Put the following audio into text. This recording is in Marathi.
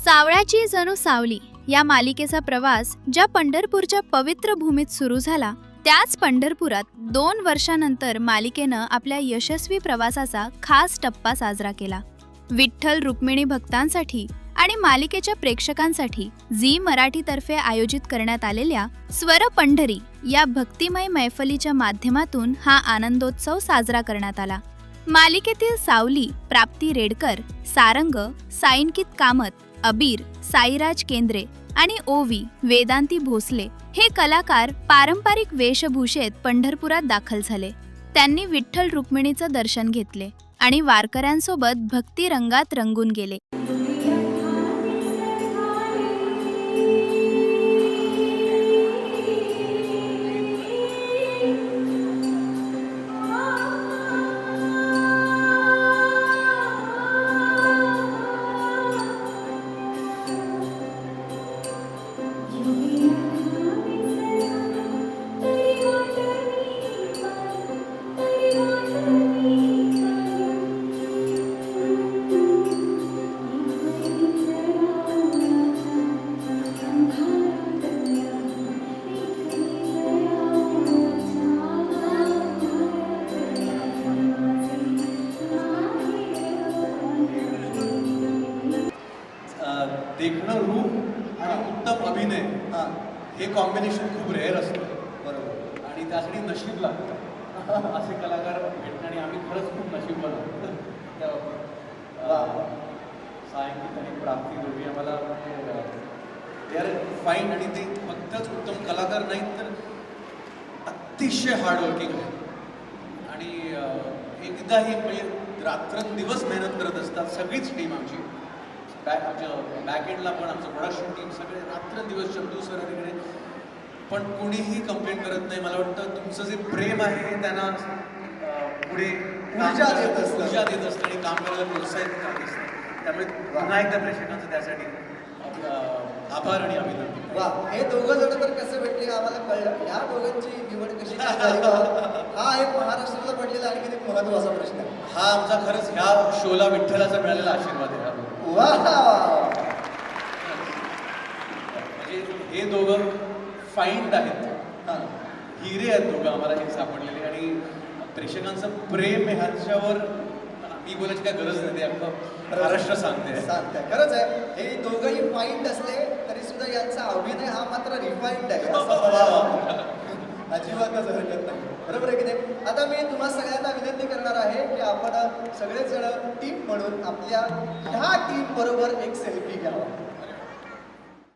सावळ्याची जणू सावली या मालिकेचा प्रवास ज्या पंढरपूरच्या पवित्र भूमीत सुरू झाला, त्याच पंढरपुरात 2 वर्षांनंतर मालिकेनं आपल्या यशस्वी प्रवासाचा खास टप्पा साजरा केला. विठ्ठल रुक्मिणी भक्तांसाठी आणि मालिकेच्या प्रेक्षकांसाठी झी मराठीतर्फे आयोजित करण्यात आलेल्या स्वर पंढरी या भक्तिमय मैफलीच्या माध्यमातून हा आनंदोत्सव साजरा करण्यात आला. मालिकेतील सावली, प्राप्ती रेडकर, सारंग, साईंकित कामत, अबीर, साईराज केंद्रे आणि ओवी, वेदांती भोसले हे कलाकार पारंपरिक वेशभूषेत पंढरपुरात दाखल झाले. त्यांनी विठ्ठल रुक्मिणीचं दर्शन घेतले आणि वारकऱ्यांसोबत भक्ती रंगात रंगून गेले. देखणं रूप आणि उत्तम अभिनय हे कॉम्बिनेशन खूप रेअर असतं. बरोबर. आणि त्यासाठी नशीब लागतं असे कलाकार भेटणं, आणि आम्ही खरंच खूप नशीबवान आहोत. सायंकित आणि प्राप्ती दोघी आम्हाला दे आर फाईन, आणि ते फक्तच उत्तम कलाकार नाहीत तर अतिशय हार्डवर्किंग आहे. आणि एकदाही म्हणजे रात्रंदिवस मेहनत करत असतात सगळीच टीम आमची. आमच्या बॅकएंडला पण आमचं प्रोडक्शन टीम सगळे रात्रंदिवस, चंदू सर तिकडे, पण कोणीही कंप्लेंट करत नाही. मला वाटतं तुमचं जे प्रेम आहे त्यांना पुढे ऊर्जा देत असतं आणि काम करायला प्रोत्साहित करत असतं. त्यामुळे पुन्हा एकदा प्रेक्षकांचं त्यासाठी आभार आणि अभिनंदन. वा, हे दोघं जण तर कसं भेटले आम्हाला कळलं. ह्या दोघांची निवड कशी झाली? हा एक महाराष्ट्राला पडलेला आणि किती महत्वाचा प्रश्न आहे. हा आमचा खरंच ह्या शोला विठ्ठलाचा मिळालेला आशीर्वाद आहे. म्हणजे हे दोघं फाईंड आहेत, हिरे आहेत दोघं आम्हाला हे सापडलेले. आणि प्रेक्षकांचं प्रेम ह्यांच्यावर मी बोलायची काय गरज नाही, ते अख्खं महाराष्ट्र सांगते. खरंच आहे. हे दोघंही फाईंड असले तरी सुद्धा यांचा अभिनय हा मात्र रिफाईंड आहे. अजिबातच हरकत नाही. बरोबर आहे की नाही? आता मी तुम्हा सगळ्यांना विनंती करणार आहे की आपण सगळेजण टीम म्हणून आपल्या ह्या टीम बरोबर एक सेल्फी घ्यावा.